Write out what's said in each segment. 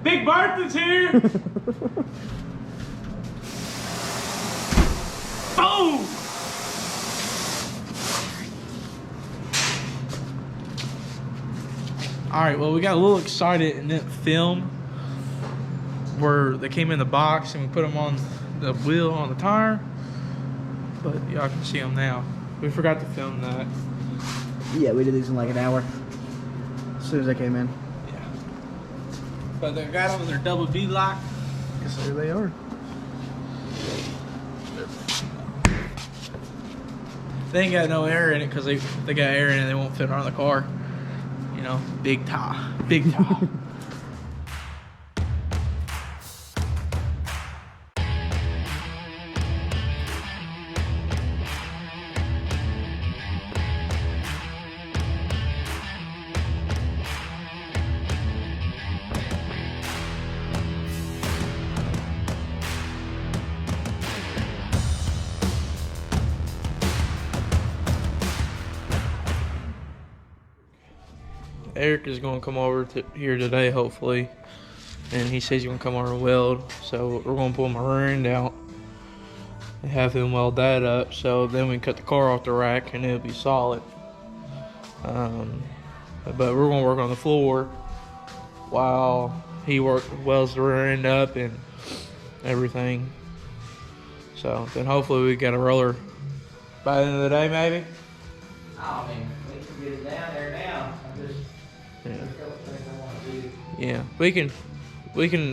Big Bertha's here. Boom. All right, well, we got a little excited and didn't film where they came in the box and we put them on the wheel on the tire, but y'all can see them now. We forgot to film that. Yeah, we did these in like an hour as soon as they came in. Yeah. But they got them in their double V lock. Yes, there they are. They ain't got no air in it because they got air in it, they won't fit on the car. You know, big top, big top. Eric is going to come over to here today, hopefully, and he says he's going to come over and weld. So we're going to pull my rear end out and have him weld that up. So then we can cut the car off the rack and it'll be solid. But we're going to work on the floor while he welds the rear end up and everything. So then hopefully we got a roller by the end of the day, maybe. I mean, we can get it down there now. Yeah, we can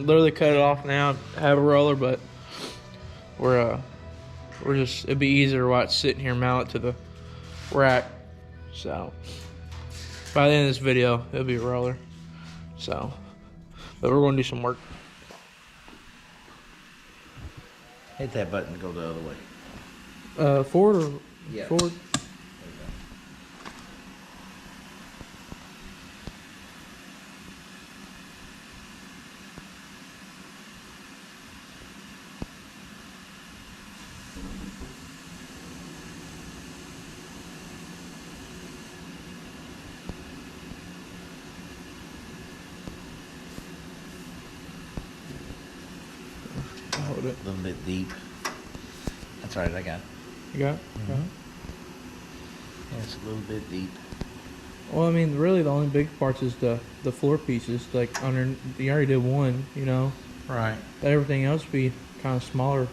literally cut it off now, have a roller, but we're just, it'd be easier while it's sitting here mounted to the rack. So by the end of this video, it'll be a roller. So, but we're gonna do some work. Hit that button to go the other way. Forward or Yeah. forward? Hold it. A little bit deep. That's right, I got it. You got it? Yeah, it's a little bit deep. Well, I mean, really, the only big parts is the floor pieces. Like under, you already did one, you know. Right. But everything else be kind of smaller.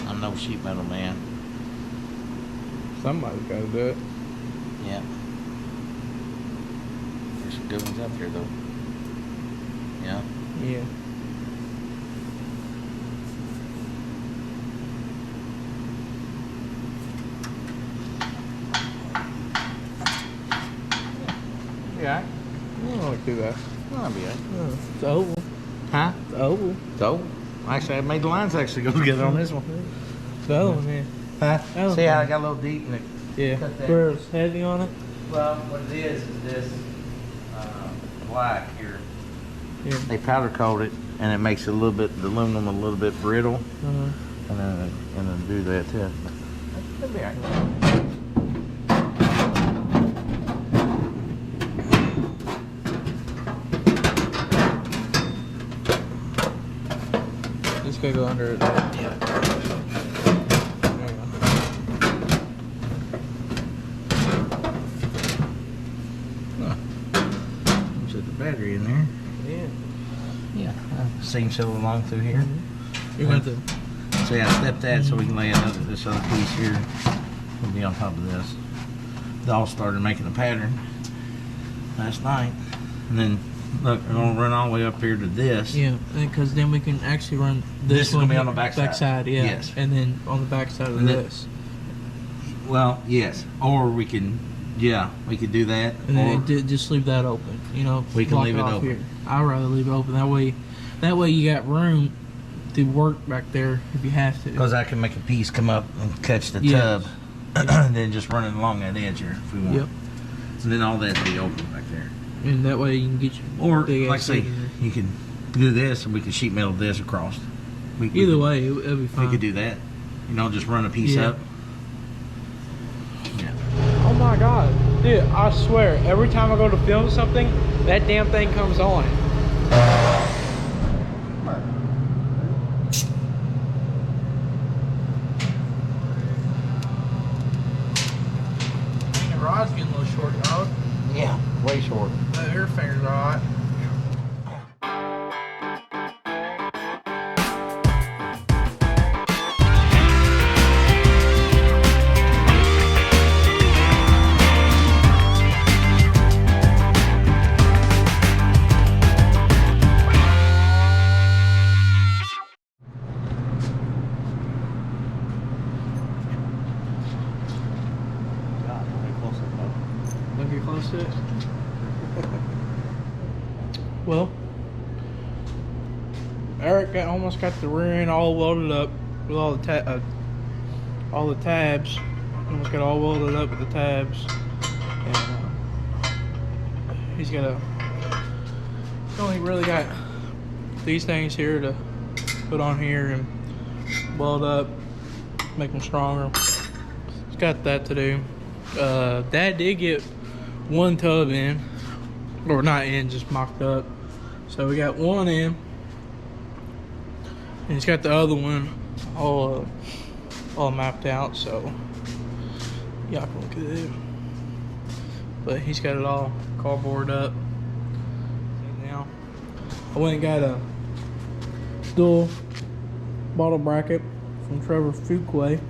I'm no sheet metal man. Somebody's got to do it. Yeah. There's some good ones out there though. Yeah. Yeah. Yeah. I don't like do that. That'll be it. Oh, it's oval. Huh? It's oval. So, actually, I made the lines actually go together on this one. The other one, yeah. Huh? Oh. See how I got a little deep in it? Yeah. Cut that. Where it's heavy on it. Well, what it is this black here. Yeah. They powder coat it, and it makes it a little bit, the aluminum a little bit brittle, Uh-huh. and then do that too. That'll be all right. Just gotta go under it. Yeah. There you go. Set the battery in there. Yeah. Yeah. Seam seal along through here. You're going to See, I stepped that so we can lay this other piece here. Will be on top of this. They all started making a pattern last night, and then look, we're gonna run all the way up here to this. Yeah, because then we can actually run This is one gonna be on here, the back side. backside, yeah. Yes. And then on the back side of And then- this. Well, yes, or we can, yeah, we could do that. And then or just leave that open, you know. We can block leave it off open. Here. I'd rather leave it open. That way you got room to work back there if you have to. because I can make a piece come up and catch the Yes. tub, and then just run it along that edge here if we want. Yep. And then all that be open back there. And that way you can get your Or, big like I ass say, seat in there. you can do this and we can sheet metal this across. We Either could, way, it'll be fine. we could do that. You know, just run a piece Yeah. up. Yeah. Oh my god. Dude, I swear, every time I go to film something, that damn thing comes on. The rod's getting a little short, dog. Yeah, way short. The air finger's alright. Look, you're close to it. Well, Eric almost got the rear end all welded up with all the tabs. Almost got all welded up with the tabs, and he's only really got these things here to put on here and weld up, make them stronger. He's got that to do. Dad did get one tub in, or not in, just mocked up. So we got one in, and he's got the other one all mapped out. So y'all can look at it. But he's got it all cardboard up. And now I went and got a dual bottle bracket from Trevor Fuquay.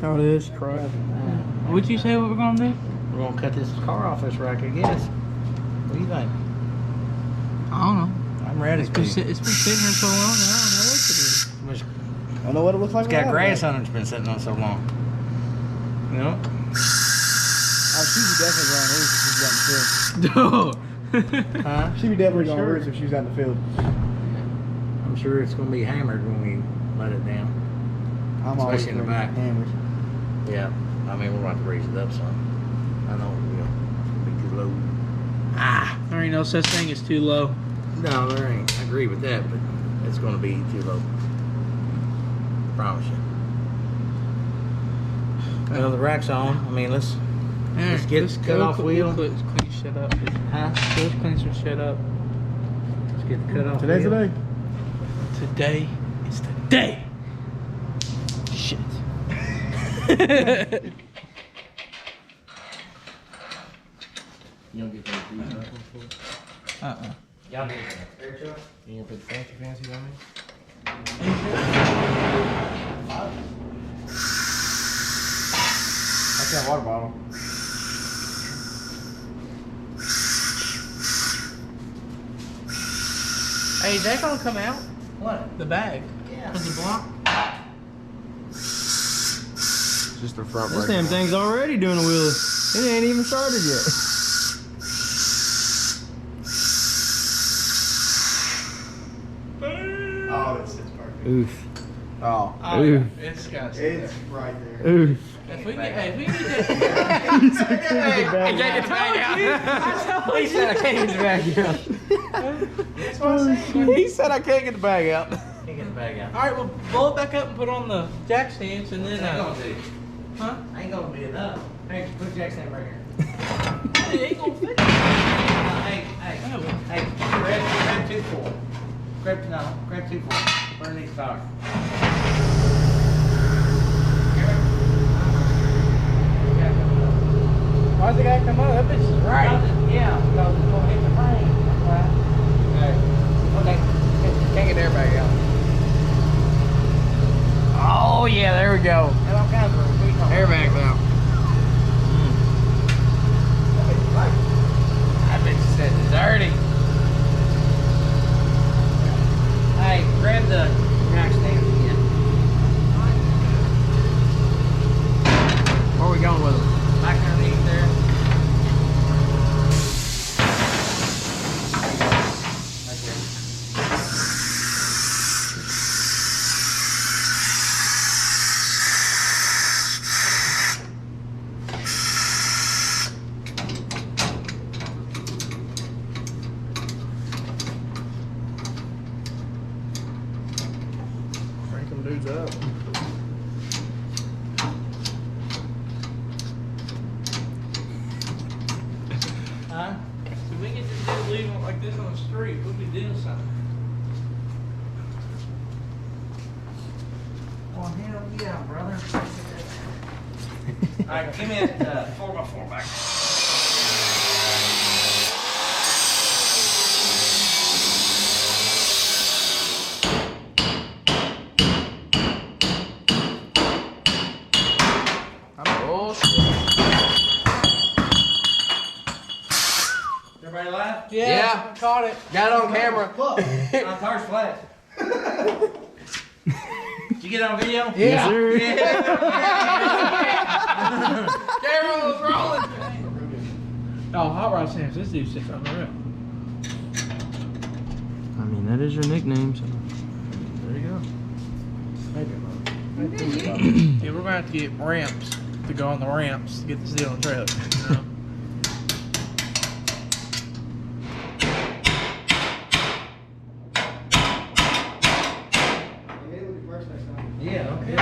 How it is, truck. What'd you say what we're gonna do? We're gonna cut this car off this rack, I guess. What do you think? I don't know. I'm ready. It's been sitting here so long, I don't know what to do. It's I don't know what it looks like. got grass on it. It's been sitting on so long. You know? She'd be definitely going loose if she's out in the field. Huh? She'd be definitely going Sure. loose if she's out in the field. I'm sure it's gonna be hammered when we let it down. I'm always Especially in the ready back. for hammers. Yeah. I mean, we're going to raise it up some. I know we will. It's gonna be too low. Ah! There ain't no such thing as too low. No, there ain't. I agree with that, but it's gonna be too low. Promise you. Well, the rack's on. I mean, let's get cut off wheel. Let's clean shit up. Huh? Let's clean some shit up. Let's get the cut off Today's wheel. the day. Today is the day. Shit. You don't get those grease up for it? Y'all need that. You gonna put the fancy on me? That's that water bottle. Hey, is that gonna come out? What? The bag? Yeah. From the block? Just the front This damn thing's already doing a wheelie. It ain't even started yet. Oh, it's perfect. Oof. Oh, Oh, Ooh. yeah. It's got it's right there. Oof. If we get that. He said I can't get the bag out. That's what I'm saying. He said I can't get the bag out. Can't get the bag out. Alright, well, blow it back up and put on the jack stands and then, huh? Ain't gonna be enough. Hey, put Jack stand right here. It ain't gonna fit. Hey, grab 2-4. Grab 2-4. Underneath the car. Why's it gotta come up? That bitch is right. Yeah, because it's gonna hit the frame. That's why. Okay. Can't get the airbag out. Oh, yeah, there we go. Got all kinds of Airbag's out. That bitch said dirty. Hey, grab the jack stand again. Where are we going with them? Back underneath there. Right there. What's up? Huh? If we get this dude leaving like this on the street, we'll be doing something. Well, hell yeah, brother. Alright, give me that 4x4 back. Everybody alive? Yeah, I caught it. Got it on camera. Look. My car's flat. Did you get it on video? Yes, sir. Camera was rolling. Oh, Hot Rod Sam's. This dude sits on the rail. I mean, that is your nickname, so there you go. Yeah, we're gonna have to get ramps to go on the ramps to get this deal on the trailer. You know? Yeah, okay.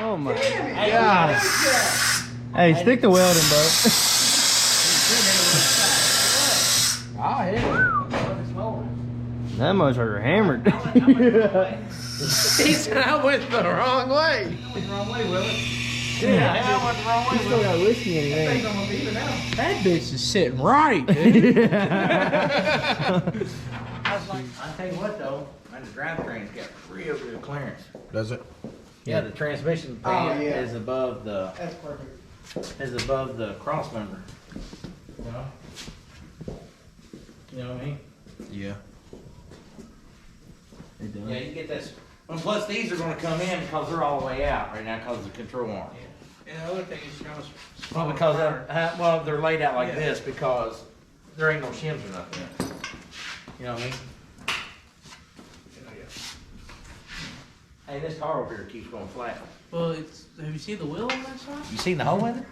Oh my god. Hey, stick to welding, bro. Ah, yeah. That motherfucker hammered. He said I went the wrong way. Went the wrong way, Willie. Yeah, I went the wrong way. Still got whiskey in Thing's it. almost even now. That bitch is sitting right, dude. I tell you what though, man, the drivetrain's got real good clearance. Does it? Yeah, the transmission pan yeah. is above the That's perfect. cross member. You know what I mean? Yeah. Yeah, you get this. And plus these are gonna come in because they're all the way out right now because of the control arm. And the other thing is kind of Well, because they're laid out like this because there ain't no shims or nothing. You know what I mean? Hey, this car over here keeps going flat. Well, it's. Have you seen the wheel on that side? You seen the hole in it?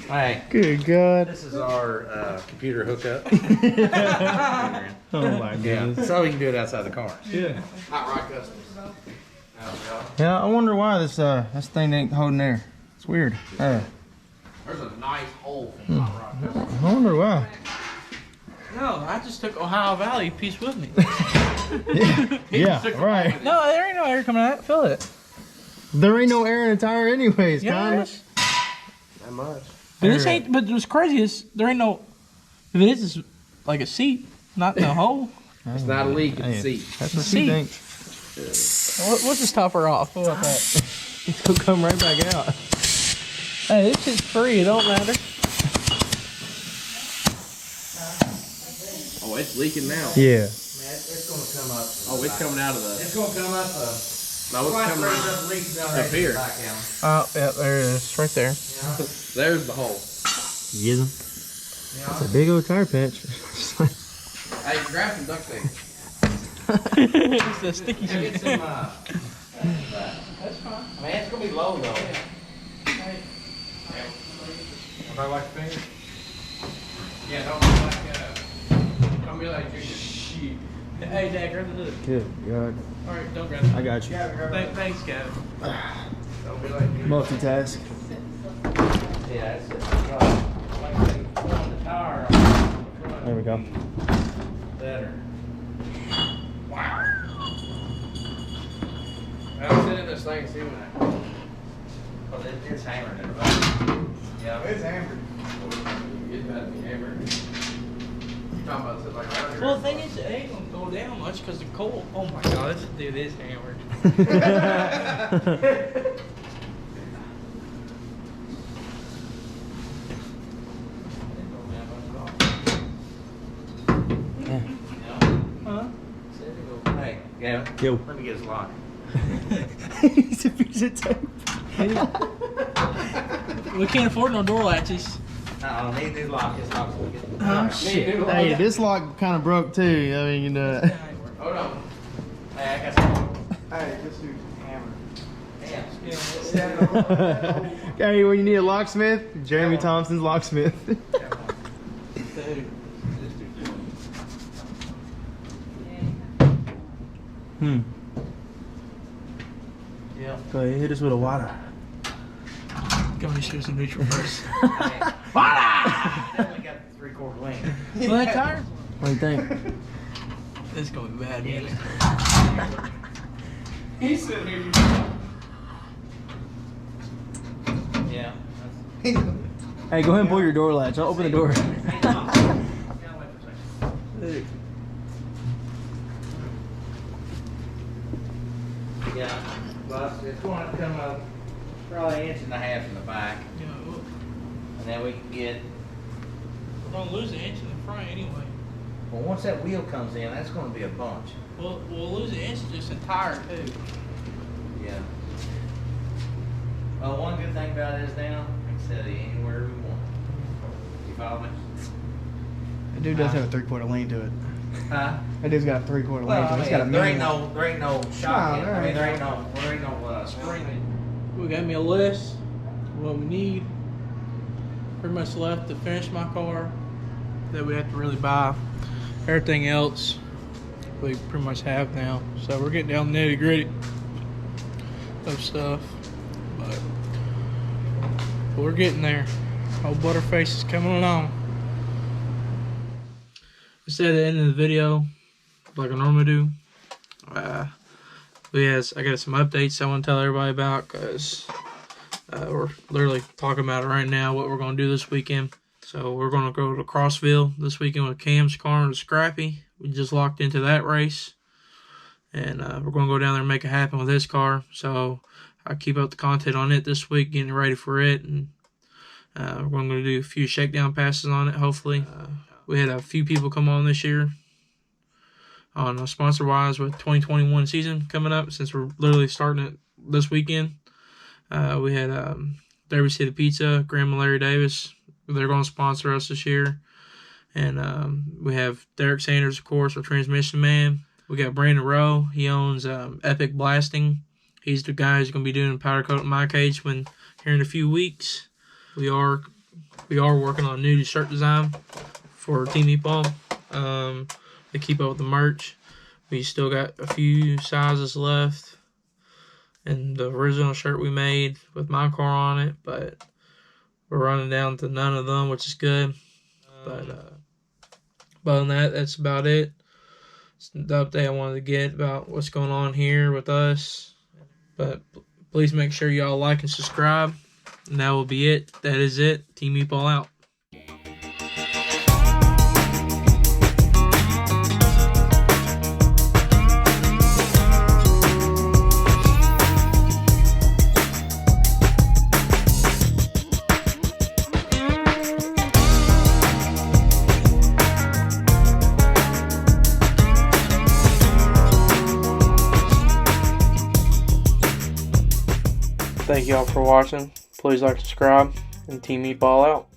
Hey, Good God. this is our computer hookup. Oh my Yeah, goodness. so we can do it outside the car. Yeah. Hot Rod Customs. Yeah, I wonder why this thing ain't holding air. It's weird. There's a nice hole from Hot Rod Customs. I wonder why. No, I just took Ohio Valley piece with me. Yeah, right. No, there ain't no air coming out. Feel it. There ain't no air in the tire anyways, Yeah, kinda. That much. But this ain't. But what's crazy is there ain't no. If it is, it's like a seat, not in a hole. It's not a leak in the Hey, seat. That's what See. she thinks. What's this topper off? What about that? It's gonna come right back out. Hey, this shit's free. It don't matter. Oh, it's leaking now. Yeah. It's gonna come up. Oh, it's coming out of the. It's gonna come up. No, it's coming out. Up here. Oh, yeah, there it is, right there. There's the hole. Yism. It's a big old tire patch. Hey, grab some duct tape. It's the sticky Get shit. some. That's fine. I mean, it's gonna be low though. Everybody like the finger? Yeah, don't be like drinking shit. Hey, Dad, grab the hood. Good God. All right, don't grab it. I got you. Thanks, Kevin. Don't be like drinking. Multitask. Yeah, it's like I say, on the tire. There we go. Better. Wow. I'm sitting in this thing too. Well, it's hammered in the back. Yeah. It's hammered. It's about to be hammered. You talking about something like that? Well, the thing is, it ain't gonna go down much because the coal. Oh my God, this dude is hammered. Huh? Hey, Gavin. Yo. Let me get his lock. He's a piece of tape. We can't afford no door latches. I don't need new lock. His lock's gonna get. Oh shit. Hey, this lock kind of broke too. I mean, Hold on. Hey, I got some. Hey, this dude's hammered. Damn. hey, when you need a locksmith, Jeremy Thompson's locksmith. Dude. Yeah. Go ahead, hit us with a water. Go and shoot some neutral first. Definitely got 3/4 length. Flat tire? What do you think? It's gonna be bad, man. He's sitting here. Yeah. Hey, go ahead and pull your door latch. I'll open the door. Yeah, well, it's going to come up probably 1.5 inches in the back, You know, and then we can get. we're gonna lose an inch in the front anyway. Well, once that wheel comes in, that's going to be a bunch. We'll lose an inch just in tire too. Yeah. Well, one good thing about it is now, we can set it anywhere we want. You follow me? That dude does have a 3/4 lane to it. Huh? That dude's got a 3/4 Well, lane to it. I He's got a mean, there ain't million. no shock in it. there I mean, ain't there ain't no spring. We got me a list of what we need. Pretty much left to finish my car that we have to really buy. Everything else we pretty much have now. So we're getting down the nitty gritty of stuff. But we're getting there. Old Butterface is coming along. Instead of the end of the video, like I normally do, I got some updates I want to tell everybody about because we're literally talking about it right now, what we're going to do this weekend. So we're going to go to Crossville this weekend with Cam's car and Scrappy. We just locked into that race. And we're going to go down there and make it happen with his car. So I keep up the content on it this week, getting ready for it. And we're going to do a few shakedown passes on it, hopefully. We had a few people come on this year on sponsor-wise with 2021 season coming up, since we're literally starting it this weekend. We had Derby City Pizza, Graham and Larry Davis. They're going to sponsor us this year. And we have Derek Sanders, of course, our transmission man. We got Brandon Rowe. He owns Epic Blasting. He's the guy who's going to be doing powder coat in my cage here in a few weeks. We are working on a new shirt design for Team Meatball to keep up with the merch. We still got a few sizes left in the original shirt we made with my car on it, but we're running down to none of them, which is good. But other than that, that's about it. It's the update I wanted to get about what's going on here with us. But please make sure y'all like and subscribe. And that will be it. That is it. Team Meatball out. Thank y'all for watching. Please like, subscribe, and Team Meatball out.